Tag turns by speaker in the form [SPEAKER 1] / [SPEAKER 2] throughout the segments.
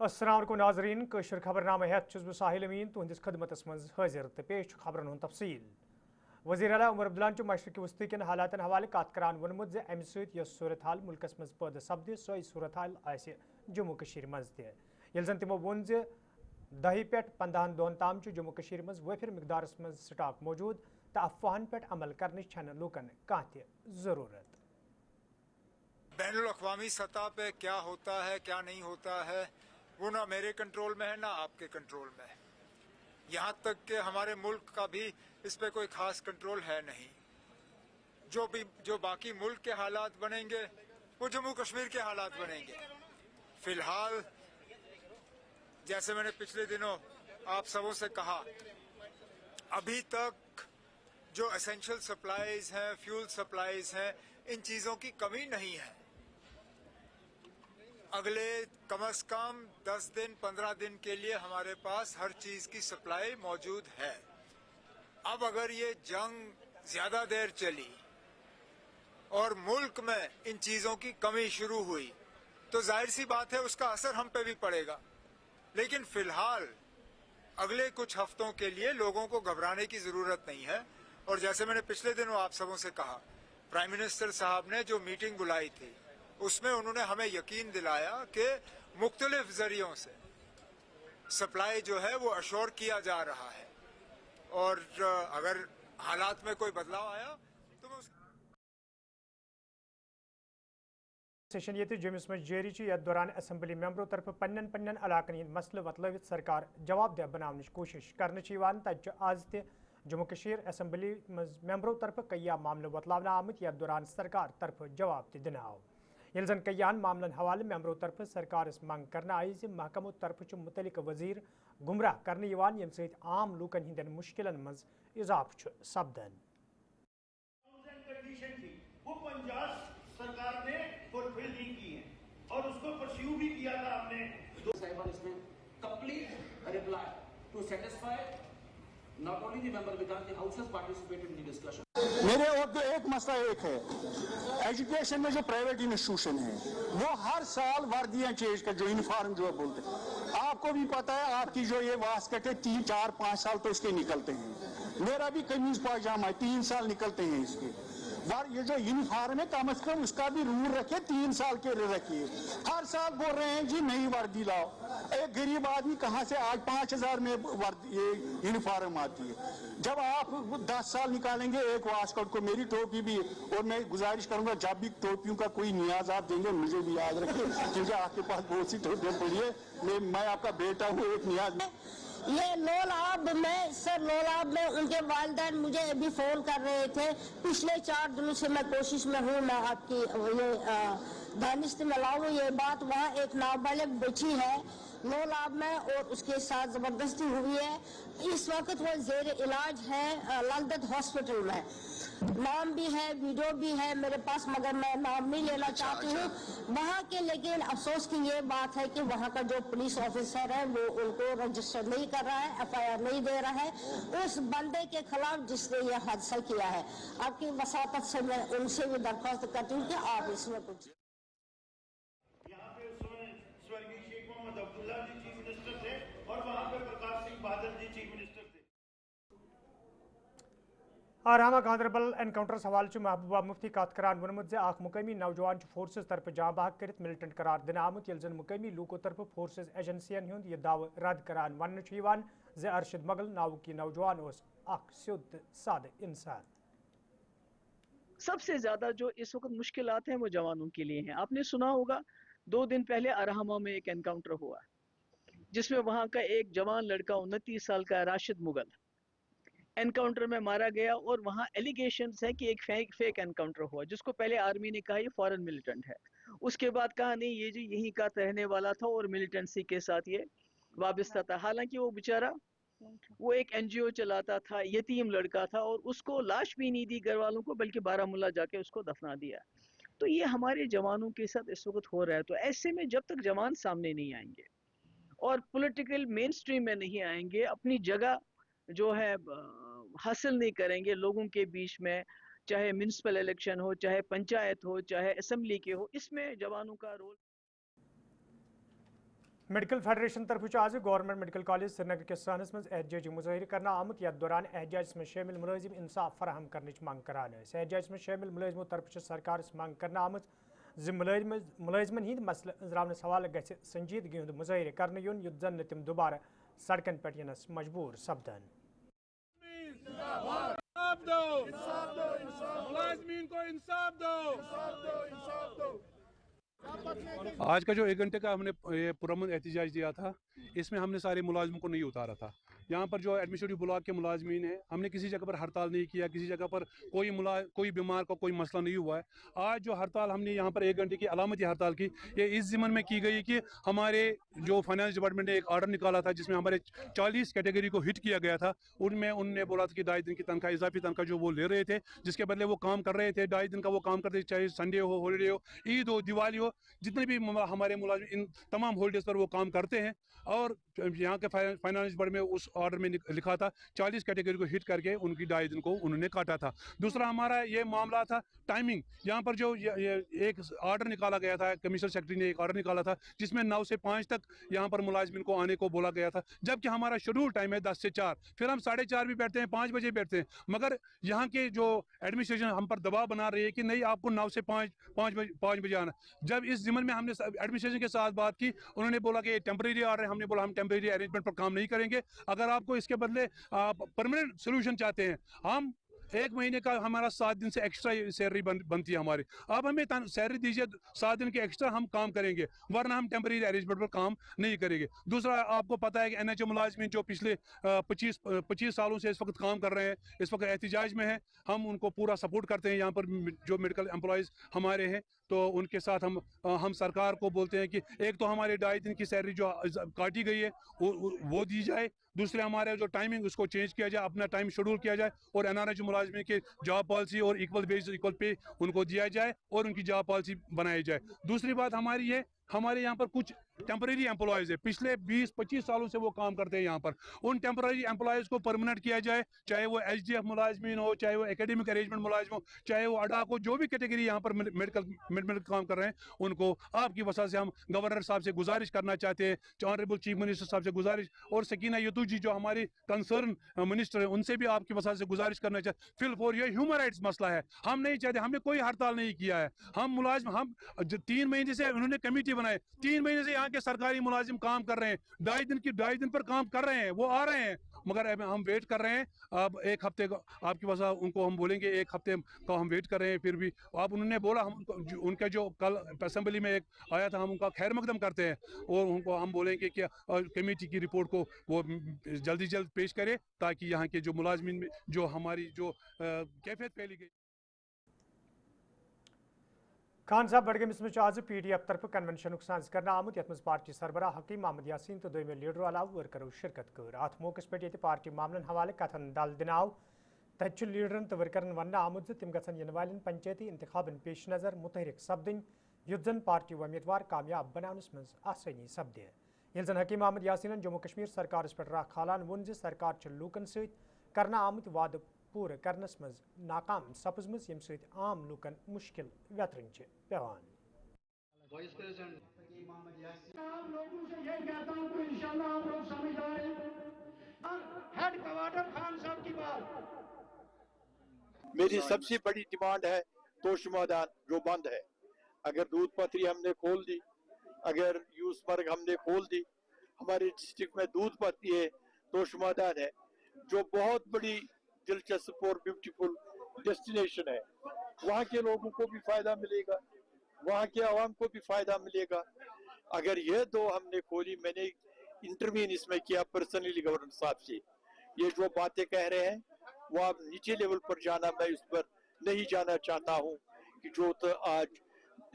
[SPEAKER 1] अस्सलाम वालेकुम नाज़रीन कशर खबरनामा हेत छुस बह साहिल अमीन तुहंदिस खदमतस मज हाजिर तो पेश खबरन हुंद तफसील। वज़ीर आला उमर अब्दुल्ला मशरक़ी वस्ती के हालातन हवाले कत करान वोनमुत ज अमि सत यस सूरत हाल मुल्कस मज पैदा सपद सो सूरत हाल आसि जम्मू कशीर मज तह येल जन तिमो वोन ज 10 पे 15 दोन ताम जम्मू कशीर मज वफिर मिकदारस मज स्टॉक मौजूद तो अफवाहन पे अमल करने छन लूकन कह ज़रूरत।
[SPEAKER 2] बैनुल अक़वामी सतह पे क्या होता है क्या नहीं होता है वो ना मेरे कंट्रोल में है ना आपके कंट्रोल में है। यहाँ तक कि हमारे मुल्क का भी इस पे कोई खास कंट्रोल है नहीं। जो बाकी मुल्क के हालात बनेंगे वो जम्मू कश्मीर के हालात बनेंगे। फिलहाल जैसे मैंने पिछले दिनों आप सबों से कहा, अभी तक जो एसेंशियल सप्लाईज हैं, फ्यूल सप्लाईज हैं, इन चीज़ों की कमी नहीं है। अगले कम से कम 10 दिन 15 दिन के लिए हमारे पास हर चीज की सप्लाई मौजूद है। अब अगर ये जंग ज्यादा देर चली और मुल्क में इन चीजों की कमी शुरू हुई तो जाहिर सी बात है उसका असर हम पे भी पड़ेगा। लेकिन फिलहाल अगले कुछ हफ्तों के लिए लोगों को घबराने की जरूरत नहीं है। और जैसे मैंने पिछले दिनों आप सबों से कहा, प्राइम मिनिस्टर साहब ने जो मीटिंग बुलाई थी उसमें उन्होंने हमें यकीन दिलाया कि मुख्तलिफ जरियों से सप्लाई जो है वो अश्योर किया जा रहा है और अगर हालात में कोई बदलाव आया तो मैं
[SPEAKER 1] सेशन ये जम्मूस मज जारी यथ दौरान असम्बली मेंबरों तरफ पन्न पन्न इलाकन हंद मसले वतलवित सरकार जवाबदेह बनाने कोशिश कर तत आज तह जम्मू कशीर असम्बली मेंबरों तरफ कई मामले वतलावन आमत यथ दौरान सरकार तरफ जवाब दिन आव। ये जन कईयान मामलन हवाले मेंबरों तरफ सरकार मंग करना आई महकमों तरफ मुतलिक वजीर गुमराह करने यम सत आम लूकन हिंदन मुश्किलन मज इजाफ सपदन।
[SPEAKER 3] सरकार ने फुलफिल नहीं की है और उसको परस्यू भी किया था हमने। इसमें complete reply to satisfy not only the member because the house has participated in the discussion.
[SPEAKER 4] मेरे और तो एक मसला एक है, एजुकेशन में जो प्राइवेट इंस्टीट्यूशन है वो हर साल वर्दियां चेंज कर, जो यूनिफॉर्म जो बोलते हैं, आपको भी पता है आपकी जो ये वास्कट है 3 4 5 साल तो इसके निकलते हैं। मेरा भी कमीज पायजामा है 3 साल निकलते हैं इसके। ये जो यूनिफॉर्म है कम से कम उसका भी रूल रखे, 3 साल के रखिए। हर साल बोल रहे हैं जी नई वर्दी लाओ। एक गरीब आदमी कहाँ से आज 5000 में ये यूनिफॉर्म आती है। जब आप 10 साल निकालेंगे एक वास्कट को, मेरी टोपी भी, और मैं गुजारिश करूंगा जब भी टोपियों का कोई नियाज आप देंगे मुझे भी याद रखिए क्योंकि आपके पास बहुत सी टोपियां पड़ी है। मैं आपका बेटा हूँ, एक नियाज
[SPEAKER 5] ये लोलाब में सर लोलाब में उनके वालिदैन मुझे अभी फोन कर रहे थे। पिछले 4 दिनों से मैं कोशिश में हूँ मैं आपकी ये दानिश में लाऊं। ये बात वहाँ एक नाबालिग बची है लोलाब में और उसके साथ जबरदस्ती हुई है। इस वक्त वो जेर इलाज है ललदत हॉस्पिटल में। नाम भी है, वीडियो भी है मेरे पास, मगर मैं नाम नहीं लेना चाहती हूँ वहाँ के। लेकिन अफसोस की ये बात है कि वहाँ का जो पुलिस ऑफिसर है वो उनको रजिस्टर नहीं कर रहा है, FIR नहीं दे रहा है उस बंदे के खिलाफ जिसने ये हादसा किया है। आपकी वसातत से मैं उनसे भी दरख्वास्त करती हूँ कि आप इसमें कुछ।
[SPEAKER 3] यहाँ पे स्वर्गीय शेख मोहम्मद अब्दुल्ला जी चीफ मिनिस्टर थे और वहाँ पे प्रकाश सिंह बादल जी चीफ मिनिस्टर थे।
[SPEAKER 1] आरामा गांधरबल एनकाउंटर्स हवाले महबूबा मुफ्ती कत करान वोनमुत मुकामी नौजवान फोर्सेस तरफ जाँ बहक कर मिलिटेंट करार दिन आमुत ये जन मुकामी लूकों तरफ फोर्सेस एजेंसियन हुंद यह दाव रद्द करान वन अरशद मगल नाव की नौजवान सिद्ध साद इंसान।
[SPEAKER 6] सबसे ज्यादा जो इस वक्त मुश्किलात हैं वो जवानों के लिए हैं। आपने सुना होगा 2 दिन पहले अरहमा में एक एनकाउंटर हुआ जिसमें वहां का एक जवान लड़का 29 साल का राशिद मुगल एनकाउंटर में मारा गया। और वहाँ एलिगेशंस है कि एक फेक एनकाउंटर हुआ जिसको पहले आर्मी ने कहा ये फॉरेन मिलिटेंट है, उसके बाद कहा नहीं ये जी यहीं का रहने वाला था और मिलिटेंसी के साथ ये वाबस्ता था। हालांकि वो बेचारा वो एक NGO चलाता था, यतीम लड़का था और उसको लाश भी नहीं दी घर वालों को बल्कि बारामूला जाके उसको दफना दिया। तो ये हमारे जवानों के साथ इस वक्त हो रहा है। तो ऐसे में जब तक जवान सामने नहीं आएंगे और पॉलिटिकल मेन स्ट्रीम में नहीं आएंगे, अपनी जगह जो है हासिल नहीं करेंगे लोगों के बीच में, चाहे म्युनिसिपल इलेक्शन हो, चाहे पंचायत हो, चाहे असेंबली के हो, इसमें जवानों का रोल।
[SPEAKER 1] میڈیکل فیڈریشن طرف آج گورنمنٹ میڈیکل کالج سری نگر کس سہنس مز احتجاجی مظاہرہ کرنا آمت یتھ دوران احتجاج میں شامل ملازم انصاف فراہم کرنے منگ کران احتجاج میں شامل ملازموں طرف سرکار منگ کرنا آمت ملازمن ہند مسئلہ انزراونس حوالہ گژھِ سنجیدگی ہند مظاہرہ کرنے یون یُتھ زن تم دوبارہ سڑکن پہ ینس مجبور سپدن
[SPEAKER 7] آج کا جو 1 گھنٹے کا ہم نے پرامن احتجاج دیا تھا، اس میں ہم نے سارے ملازموں کو نہیں اتارا تھا. یہاں پر جو ایڈمنسٹریٹو بلاک کے ملازمین ہیں، ہم نے کسی جگہ پر ہڑتال نہیں کیا، کسی جگہ پر کوئی بیمار کا کوئی مسئلہ نہیں ہوا ہے. آج جو ہڑتال ہم نے یہاں پر 1 گھنٹے کی علامتی ہڑتال کی، یہ اس ضمن میں کی گئی کہ ہمارے جو فائنانس ڈپارٹمنٹ نے ایک آرڈر نکالا تھا جس میں ہمارے 40 کیٹیگری کو ہٹ کیا گیا تھا. ان نے بولا تھا کہ 2.5 دن کی تنخواہ، اضافی تنخواہ جو وہ لے رہے تھے، جس کے بدلے وہ کام کر رہے تھے. 2.5 دن کا وہ کام کرتے، چاہے سنڈے ہو، ہالیڈے ہو، عید ہو، دیوالی ہو، جتنے بھی ہمارے ملازم ان تمام ہالیڈیز پر وہ کام کرتے ہیں. اور یہاں کے فائنانس بورڈ میں اس آرڈر میں لکھا تھا 40 کیٹیگری کو ہٹ کر کے ان کی 2.5 دن کو انہوں نے کاٹا تھا. دوسرا ہمارا یہ معاملہ تھا ٹائمنگ. یہاں پر جو ایک آرڈر نکالا گیا تھا، کمشنر سیکرٹری نے ایک آرڈر نکالا تھا جس میں 9 سے 5 تک یہاں پر ملازمین کو آنے کو بولا گیا تھا، جبکہ ہمارا شیڈول ٹائم ہے 10 سے 4. پھر ہم 4:30 بھی بیٹھتے ہیں، 5 بجے بیٹھتے ہیں. مگر یہاں کے جو ایڈمنسٹریشن ہم پر دباؤ بنا رہی ہے کہ نہیں، آپ کو 9 سے 5 بجے آنا. جب اس ضمن میں ہم نے ایڈمنسٹریشن کے ساتھ بات کی، انہوں نے بولا کہ یہ ٹیمپریری آرڈر ہے. ہم نے بولا ہم ٹیمپریری ارینجمنٹ پر کام نہیں کریں گے. اگر آپ کو اس کے بدلے پرماننٹ سولوشن چاہتے ہیں، ہم 1 مہینے کا ہمارا 7 دن سے ایکسٹرا سیلری بنتی ہے ہماری. اب ہمیں سیلری دیجیے 7 دن کے ایکسٹرا، ہم کام کریں گے، ورنہ ہم ٹیمپریری ارینجمنٹ پر کام نہیں کریں گے. دوسرا آپ کو پتا ہے کہ NHO ملازمین جو پچھلے 25 سالوں سے اس وقت کام کر رہے ہیں، اس وقت احتجاج میں ہیں. ہم ان کو پورا سپورٹ کرتے ہیں. یہاں پر جو میڈیکل امپلائیز ہمارے ہیں تو ان کے ساتھ ہم سرکار کو بولتے ہیں کہ ایک تو ہمارے 2.5 دن کی سیلری جو کاٹی گئی ہے وہ دی جائے. دوسرے ہمارے جو ٹائمنگ اس کو چینج کیا جائے، اپنا ٹائم شیڈول کیا جائے، اور NRHO ملازمین کے جاب پالیسی اور ایکول ویج ایکول پے ان کو دیا جائے اور ان کی جاب پالیسی بنائی جائے. دوسری بات ہماری ہے، ہمارے یہاں پر کچھ ٹیمپریری امپلائیز ہیں، پچھلے 20-25 سالوں سے وہ کام کرتے ہیں یہاں پر. ان ٹیمپریری امپلائیز کو پرماننٹ کیا جائے، چاہے وہ SDF ملازمین ہو، چاہے وہ اکیڈمک ارینجمنٹ ملازم ہو، چاہے وہ اڈا کو، جو بھی کیٹیگری یہاں پر میڈیکل کام کر رہے ہیں، ان کو آپ کی وجہ سے ہم گورنر صاحب سے گزارش کرنا چاہتے ہیں، آنریبل چیف منسٹر صاحب سے گزارش، اور سکینہ یتو جی جو ہماری کنسرن منسٹر ہیں، ان سے بھی آپ کی وجہ سے گزارش کرنا چاہتے ہیں. فل فور یہ ہیومن رائٹس مسئلہ ہے. ہم نہیں چاہتے، ہم نے کوئی ہڑتال نہیں کیا ہے. ہم ملازم 3 مہینے سے انہوں نے کمیٹی بنائے، 3 مہینے سے یہاں کے سرکاری ملازم کام کر رہے ہیں. 2.5 دن پر کام کر رہے ہیں، وہ آ رہے ہیں، مگر ہم ویٹ کر رہے ہیں. اب 1 ہفتے کا آپ کی وجہ ان کو ہم بولیں گے، 1 ہفتے کا ہم ویٹ کر رہے ہیں. پھر بھی آپ انہوں نے بولا، ہم ان کا جو کل اسمبلی میں ایک آیا تھا، ہم ان کا خیر مقدم کرتے ہیں اور ان کو ہم بولیں گے کہ کمیٹی کی رپورٹ کو وہ جلدی جلد پیش کرے تاکہ یہاں کے جو ملازمین میں جو ہماری جو کیفیت پھیلی گئی.
[SPEAKER 1] خان صاحب بڈگامس میں آج PDF طرف کنونشن سانز کرنا آمت، یت مز پارٹی سربراہ حکیم محمد یاسین تو دویمے لیڈرو علاوہ ورکرو شرکت کر. ات موقع پہ یہ پارٹی معاملن حوالہ کتھن دل دنو. تت لیڈرن تو ورکرن ون آمت تم گھن ین والن پنچایتی انتخابن پیش نظر متحرک سپدن، یت زن پارٹی امیدوار کامیاب بنانس مز آسانی سپدے. یل زن حکیم محمد یاسین جموں کشمیر سرکارس پہ راہ کھالان وون زِ سرکار لوکن ست کرنا آمت وعدہ پورٕ کرنس مز ناکام سپزمژ، یم سۭتۍ عام لوکن مشکل ویترن پیوان.
[SPEAKER 8] وائس پریزیڈنٹ محمد یاسین عام لوگوں سے یہ کہتا ہوں کہ انشاءاللہ آپ لوگ سمجھ آئے. ہیڈ کوارٹر خان صاحب کی بات،
[SPEAKER 4] میری سب سے بڑی ڈیمانڈ ہے توش میدان جو بند ہے. اگر دودھ پتری ہم نے کھول دی، اگر یوس مرگ ہم نے کھول دی، ہمارے ڈسٹرکٹ میں دودھ پتری ہے، توش میدان ہے، جو بہت بڑی دلچسپ اور بیوٹیفل ڈیسٹینیشن ہے. وہاں کے لوگوں کو بھی فائدہ ملے گا، وہاں کے عوام کو بھی فائدہ ملے گا. اگر یہ دو ہم نے کھولی، میں نے انٹروین اس میں کیا پرسنلی گورنر صاحب سے. یہ جو باتیں کہہ رہے ہیں وہ آپ نیچے لیول پر جانا، میں اس پر نہیں جانا چاہتا ہوں کہ جو تو آج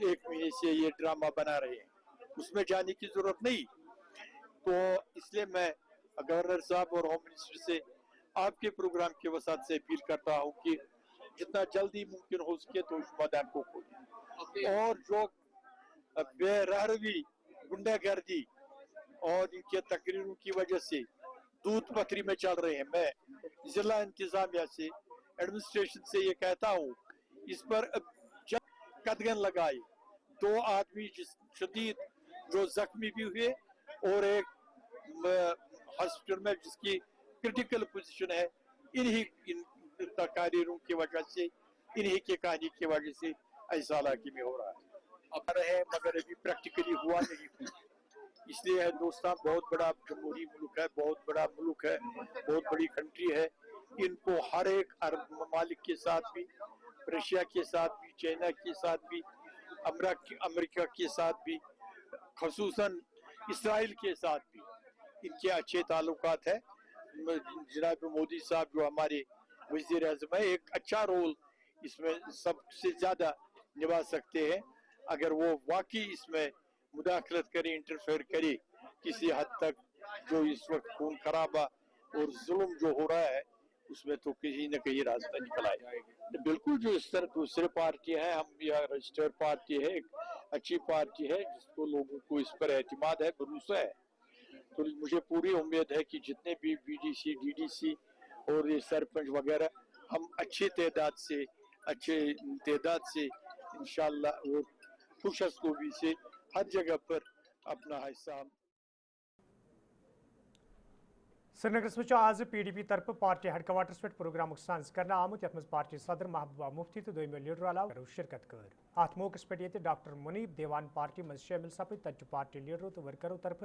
[SPEAKER 4] 1 مہینے سے یہ ڈرامہ بنا رہے ہیں، اس میں جانے کی ضرورت نہیں. تو اس لیے میں گورنر صاحب اور ہوم منسٹر سے آپ کے پروگرام کے وسعت سے اپیل کرتا ہوں کہ جتنا جلدی ممکن ہو سکے تو اس میدان کو کھولیں. اور جو بے رہروی، گنڈا گردی اور ان کے تقریروں کی وجہ سے دودھ پتھری میں چل رہے ہیں، میں ضلع انتظامیہ سے، ایڈمنسٹریشن سے یہ کہتا ہوں اس پر قدغن لگائے. 2 آدمی شدید جو زخمی بھی ہوئے
[SPEAKER 9] और एक हॉस्पिटल में जिसकी क्रिटिकल पोजीशन है, इन तकारीरों की वजह से, इन्हीं के कहानी की वजह से ऐसा हालांकि में हो रहा है। अब रहे मगर अभी प्रैक्टिकली हुआ नहीं कुछ, इसलिए हिंदुस्तान बहुत बड़ा जमहूरी मुल्क है, बहुत बड़ा मुल्क है, बहुत बड़ी कंट्री है। इनको हर एक अरब ममालिक के साथ भी, रशिया के साथ भी, चाइना के साथ भी, अमेरिका के साथ भी, खसूसन इसराइल के साथ भी इनके अच्छे ताल्लुकात है। जनाब मोदी साहब जो हमारे वज़ीर आज़म है, एक अच्छा रोल इसमें सबसे ज़्यादा निभा सकते हैं अगर वो वाकई इसमें मुदाखलत करे, इंटरफेयर करे किसी हद तक। जो इस वक्त खून खराबा और जुल्म जो हो रहा है उसमें तो कहीं न कहीं रास्ता निकल आएगा। बिल्कुल, जो इस तरह दूसरे पार्टी है, हम यह रजिस्टर्ड पार्टी है, एक अच्छी पार्टी है जिसको लोगों को इस पर एतमाद है, भरोसा है। तो मुझे पूरी उम्मीद है कि जितने भी बीडीसी, डीडीसी और ये सरपंच वगैरह, हम अच्छे तादाद से इंशाअल्लाह वो खुश हस्बी से हर जगह पर अपना हिस्सा।
[SPEAKER 1] श्रीनगर आज PDP तरफ पार्टी हेडक्वार्टर्स पे प्रोग्राम साज कर आमुत, ये पार्टी सदर महबूबा मुफ्ती तो दोम लीडर अलाव शिरकत कर। अत मौके पे डॉक्टर मुनीब देवान पार्टी मज शामिल सपद, तत पार्टी लीडरों तो वर्करों तरफ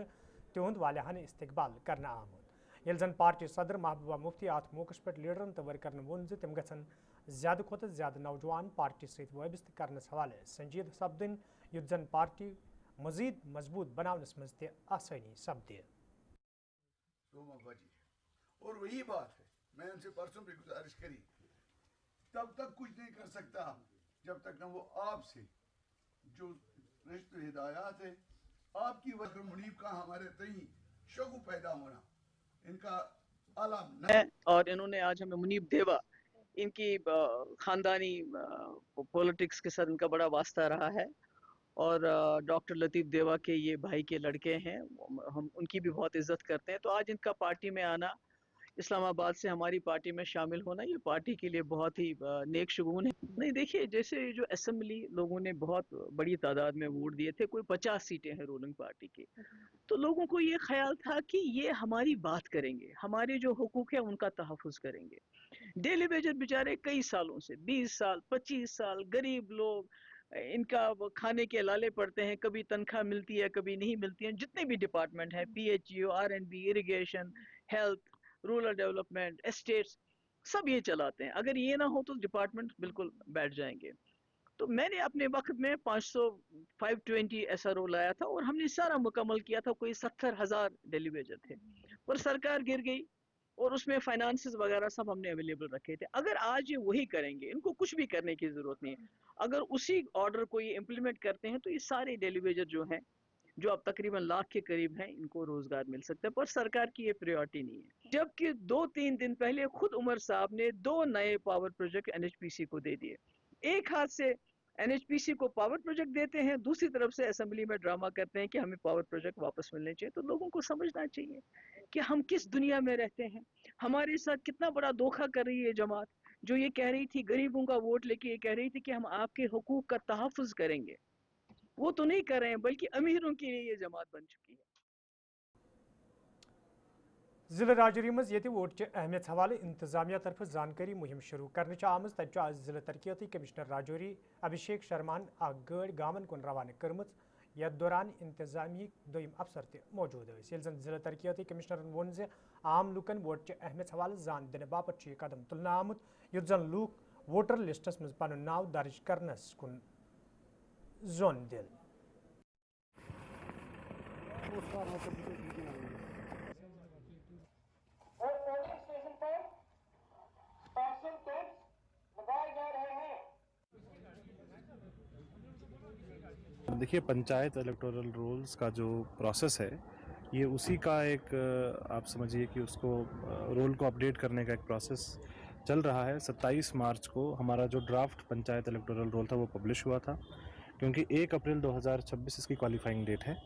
[SPEAKER 1] तिहद वालियान इस्तकबाल कर आमुत। ये जन पार्टी सदर महबूबा मुफ्ती अत मौके पे लीडरन तो वर्करन वोन तम गन ज्यादा खुद ज्यादा नौजवान पार्टी सत वाबस्त करने हवाले संजीद सपदन, युत जन पार्टी मजीद मजबूत बनावनस मज त आसानी सपदे।
[SPEAKER 10] और वही बात है, मैं उनसे परसों भी गुजारिश करी, तब तक कुछ नहीं कर सकता जब तक न वो आपसे जो रिश्ते हिदायत है, आपकी वजह मुनीब का हमारे तई शगु पैदा होना इनका आलम
[SPEAKER 6] है। और इन्होंने आज हमें मुनीब देवा, इनकी खानदानी पॉलिटिक्स के साथ इनका बड़ा वास्ता रहा है और डॉक्टर लतीफ़ देवा के ये भाई के लड़के हैं, हम उनकी भी बहुत इज्जत करते हैं। तो आज इनका पार्टी में आना, इस्लामाबाद से हमारी पार्टी में शामिल होना, ये पार्टी के लिए बहुत ही नेक शुगून है। नहीं देखिए, जैसे जो असेंबली लोगों ने बहुत बड़ी तादाद में वोट दिए थे, कोई 50 सीटें हैं रूलिंग पार्टी की, तो लोगों को ये ख्याल था कि ये हमारी बात करेंगे, हमारे जो हुकूक है उनका तहफ़्फ़ुज़ करेंगे। डेली वेजर बेचारे कई सालों से 20 साल 25 साल गरीब लोग, इनका खाने के लाले पड़ते हैं, कभी तनख्वाह मिलती है कभी नहीं मिलती है। जितने भी डिपार्टमेंट हैं, PHU, R&B, irrigation, health, rural development, estates, सब ये चलाते हैं। अगर ये ना हो तो डिपार्टमेंट बिल्कुल बैठ जाएंगे। तो मैंने अपने वक्त में 520 SRO लाया था और हमने सारा मुकम्मल किया था। कोई 70,000 डेलीवेजर थे, पर सरकार गिर गई और उसमें फाइनेंसेस वगैरह सब हमने अवेलेबल रखे थे। अगर आज ये वही करेंगे, इनको कुछ भी करने की जरूरत नहीं है, अगर उसी ऑर्डर को ये इम्प्लीमेंट करते हैं तो ये सारे डेलीवेजर जो हैं, जो अब तकरीबन लाख के करीब हैं, इनको रोजगार मिल सकता है। पर सरकार की ये प्रायोरिटी नहीं है। जबकि 2-3 दिन पहले खुद उमर साहब ने 2 नए पावर प्रोजेक्ट NHPC को दे दिए। एक हाथ से NHPC को पावर प्रोजेक्ट देते हैं, दूसरी तरफ से असेंबली में ड्रामा करते हैं कि हमें पावर प्रोजेक्ट वापस मिलने चाहिए। तो लोगों को समझना चाहिए कि हम किस दुनिया में रहते हैं, हमारे साथ कितना बड़ा धोखा कर रही है जमात, जो ये कह रही थी गरीबों का वोट लेके, ये कह रही थी कि हम आपके हुकूक का तहफ़्फ़ुज़ करेंगे, वो तो नहीं कर रहे हैं, बल्कि अमीरों के लिए ये जमात बन चुकी है।
[SPEAKER 1] जिला राजौरी मज ये वोट के अहमियत हवाले इंतजामिया तरफ जानकारी मुहिम शुरू करने आम, तत आज जिला तरक्याती कमिश्नर राजौरी अभिषेक शर्मान गड़ गामन कुन रवाना कर्म। यथ दौरान इंतजामी दोम अफसर त मौजूद ये जन जिला तरक्याती कमिश्नर वोन जे आम लुकन वोट के अहमियत हवाले जान दिन बापत कदम तुलना आमुत, युत जन लूक वोटर लिस्टस मज पन नाव दर्ज करनस कुन जोन दिल।
[SPEAKER 11] देखिए, पंचायत इलेक्टोरल रोल्स का जो प्रोसेस है, ये उसी का एक आप समझिए कि उसको रोल को अपडेट करने का एक प्रोसेस चल रहा है। 27 मार्च को हमारा जो ड्राफ्ट पंचायत इलेक्टोरल रोल था वो पब्लिश हुआ था, क्योंकि 1 अप्रैल 2026 इसकी क्वालिफाइंग डेट है।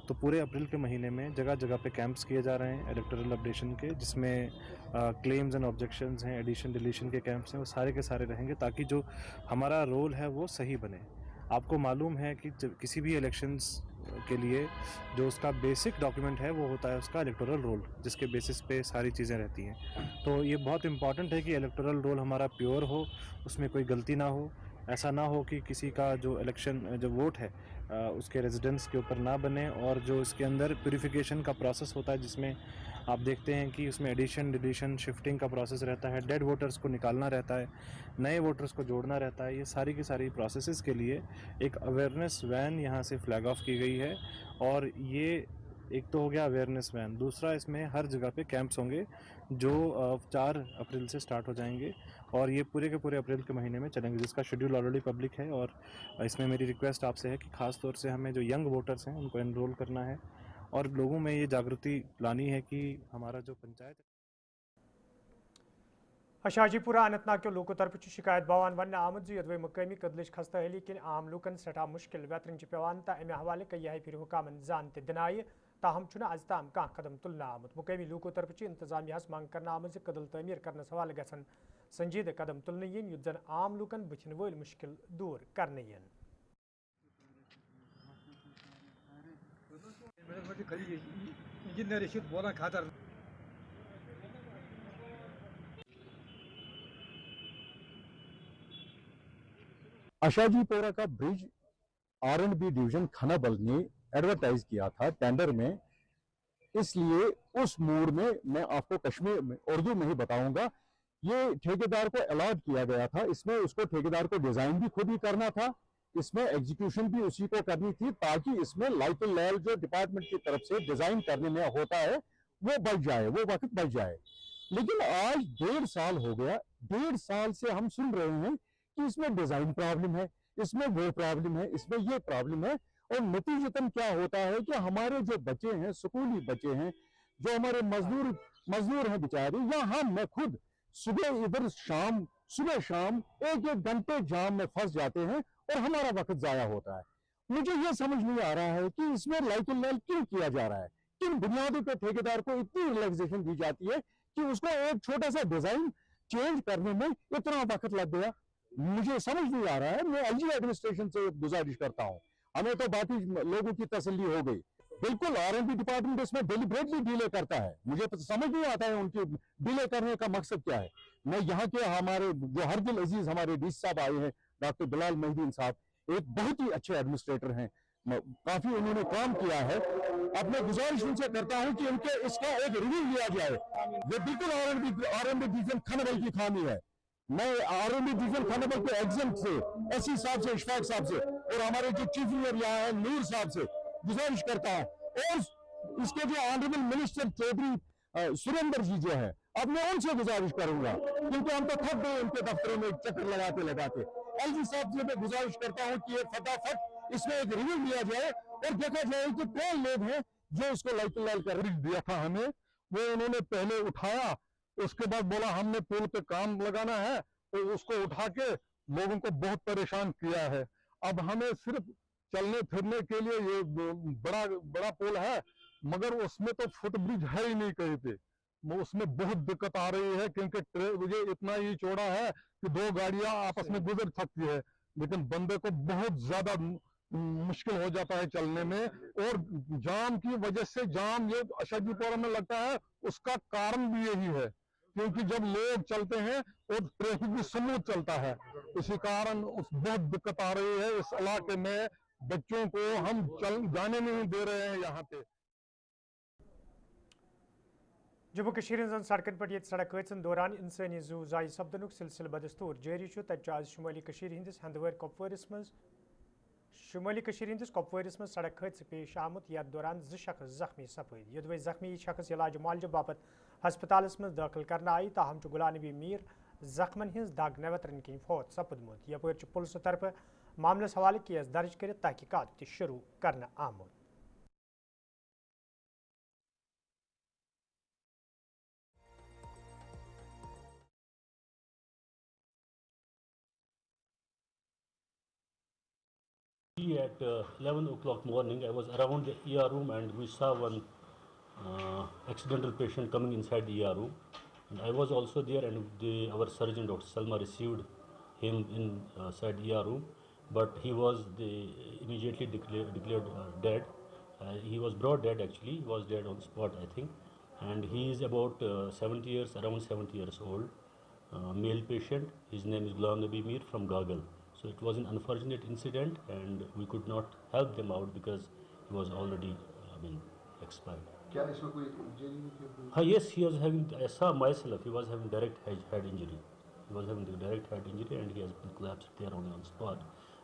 [SPEAKER 11] तो पूरे अप्रैल के महीने में जगह जगह पे कैंप्स किए जा रहे हैं इलेक्टोरल अपडेशन के, जिसमें क्लेम्स एंड ऑब्जेक्शंस हैं, एडिशन डिलीशन के कैंप्स हैं, वो सारे के सारे रहेंगे ताकि जो हमारा रोल है वो सही बने। आपको मालूम है कि किसी भी इलेक्शंस के लिए जो उसका बेसिक डॉक्यूमेंट है वो होता है उसका इलेक्टोरल रोल, जिसके बेसिस पे सारी चीज़ें रहती हैं। तो ये बहुत इम्पॉर्टेंट है कि इलेक्टोरल रोल हमारा प्योर हो, उसमें कोई गलती ना हो। ऐसा ना हो कि किसी का जो जो वोट है उसके रेजिडेंस के ऊपर ना बने, और जो इसके अंदर प्यूरिफिकेशन का प्रोसेस होता है जिसमें आप देखते हैं कि उसमें एडिशन, डिलीशन, शिफ्टिंग का प्रोसेस रहता है, डेड वोटर्स को निकालना रहता है, नए वोटर्स को जोड़ना रहता है। ये सारी की सारी प्रोसेसेस के लिए एक अवेयरनेस वैन यहाँ से फ्लैग ऑफ की गई है। और ये एक तो हो गया अवेयरनेस वैन, दूसरा इसमें हर जगह पे कैंप्स होंगे जो 4 अप्रैल से स्टार्ट हो जाएंगे और ये पूरे के पूरे अप्रैल के महीने में चलेंगे, जिसका शेड्यूल ऑलरेडी पब्लिक है। और इसमें मेरी रिक्वेस्ट आपसे है कि ख़ास तौर से हमें जो यंग वोटर्स हैं उनको एनरोल करना है और लोगों में ये जागृति लानी है कि हमारा जो पंचायत
[SPEAKER 1] शाजीपुरा अनंतनाग के लोगों तरफ शिकायत बवान वन आमद यदि मकामी कदलिश खस्ता हली किन आम लूकन सठा मुश्किल वेतरन पेवान तो अमे हवाले कई फिर हुकामन जान दिनाय ताहम आज ताम कह कदम तुलना आमुत। मकामी लूकों तरफ इंतजामिया मांग करना आमद कदल तमीर करने हवाले गसन संजीद कदम तुलने yin युत जन आम लूकन बुथन वल मुश्किल दूर करने yin।
[SPEAKER 12] आशाजीपोरा का ब्रिज R&B डिवीजन खनाबल ने एडवर्टाइज किया था टेंडर में, इसलिए उस मूड में मैं आपको कश्मीर में उर्दू में ही बताऊंगा। ये ठेकेदार को अलॉट किया गया था, इसमें उसको ठेकेदार को डिजाइन भी खुद ही करना था, इसमें एग्जीक्यूशन भी उसी को करनी थी, ताकि इसमें लाइट लैल जो डिपार्टमेंट की तरफ से डिजाइन करने में होता है वो बच जाए, वो वक्त बच जाए। लेकिन आज 1.5 साल हो गया, 1.5 साल से हम सुन रहे हैं कि इसमें डिजाइन प्रॉब्लम है, इसमें वो प्रॉब्लम है, इसमें ये प्रॉब्लम है। और नतीजतन क्या होता है कि हमारे जो बच्चे हैं, स्कूली बच्चे हैं, जो हमारे मजदूर हैं बेचारे, या हम मैं खुद सुबह इधर सुबह शाम 1-1 घंटे जाम में फंस जाते हैं और हमारा वक्त जाया होता है। मुझे ये समझ नहीं आ रहा है कि इसमें लाइट लैल क्यों किया जा रहा है, किन बुनियादों पर ठेकेदार को इतनी रिलैक्सेशन दी जाती है कि उसको एक छोटा सा डिजाइन चेंज करने में इतना वक्त लग गया। मुझे समझ नहीं आ रहा है। मैं एलजी एडमिनिस्ट्रेशन से गुजारिश करता हूं, हमें तो बाकी लोगों की तसल्ली हो गई। बिल्कुल R&B डिपार्टमेंट इसमें डिलिबरेटली डिले करता है, मुझे तो समझ नहीं आता है उनकी डिले करने का मकसद क्या है। मैं यहाँ के हमारे जो हरदिल अजीज हमारे डीसी साहब आए हैं, डॉक्टर बिलाल मोहिद्दीन साहब, एक बहुत ही अच्छे एडमिनिस्ट्रेटर हैं, काफी उन्होंने काम किया है। अब मैं गुजारिश उनसे करता हूं कि उनके इसका एक रिव्यू लिया जाए। ये बिल्कुल R&B डिवीजन खनबल की खामी है। मैं R&B डिवीजन खनबल के एग्जाम से एससी साहब से, इशफाक साहब से और हमारे जो चीफ इंजीनियर यहाँ है नूर साहब से गुजारिश करता हूं, और इसके जो ऑनरेबल मिनिस्टर चौधरी सुरेंद्र जी जो है, अब मैं उनसे गुजारिश करूंगा, क्योंकि हम तो थक गए उनके दफ्तरों में चक्कर लगाते। एलजी साहब से मैं गुजारिश करता हूं कि ये फटाफट इसमें एक रिव्यू लिया जाए और देखा जाए कि कौन लोग हैं जो इसको लाइट लैल कर दिया था हमें, वो उन्होंने पहले उठाया, उसके बाद बोला हमने पुल पे काम लगाना है, तो उसको उठा के लोगों को बहुत परेशान किया है। अब हमें सिर्फ चलने फिरने के लिए ये बड़ा पुल है, मगर उसमें तो फुट ब्रिज है ही नहीं कहीं पे, उसमें बहुत दिक्कत आ रही है, क्योंकि ये इतना ही चौड़ा है कि 2 गाड़ियां आपस में गुजर सकती है, लेकिन बंदे को बहुत ज्यादा मुश्किल हो जाता है चलने में। और जाम की वजह से, जाम ये शाजीपुरा में लगता है, उसका कारण भी यही है, क्योंकि जब लोग चलते हैं और ट्रैफिक भी स्मूथ चलता है, इसी कारण बहुत दिक्कत आ रही है इस इलाके में। बच्चों को हम जाने नहीं दे रहे हैं यहाँ पे।
[SPEAKER 1] जम्मू कश्मीर सड़कन पे सड़क हादसन दौरान इंसानी जू जाय सपदन सिलसिल बदस्तूर जारी। तज शुमाली हंदिस हंदवार कपवारिस मज सड़क हादस पेश आमुत, यथ दौरान 2 शख्स जख्मी सपद। यदि जख्मी शख्स इलाज मुआलजे बाबत हस्पताल मज दाखिल करना आई, ताहम गुलाम नबी मीर जख्मन हज दाग नवतरन किन फौत सपदमुत। यपर पुलिस तरफ मामलस हवाले केस दर्ज कर तहकीकात शुरू करना आमुत।
[SPEAKER 13] At 11 o'clock morning, I was around the ER room and we saw one accidental patient coming inside the ER room. And I was also there, and our surgeon, Dr. Salma, received him inside ER room. but he was immediately declared dead. He was brought dead actually, he was dead on the spot I think, and he is about 70 years, around 70 years old, male patient. His name is Ghulam Nabi Mir from Gagal. So it was an unfortunate incident and we could not help them out because he was already expired. Yes, he was having, I saw myself, he was having direct head injury. He was having the direct head injury and he has been collapsed there on spot.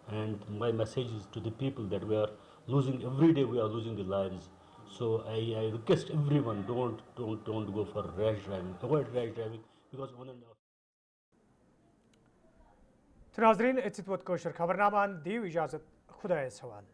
[SPEAKER 13] And my message is to the people that we are losing, every day we are losing the lives. So I request everyone, don't go for rash driving, avoid rash driving, because on and off.
[SPEAKER 1] नाज़रीन इज्जत खबरनामा दी इजाज़त खुदा सवाल।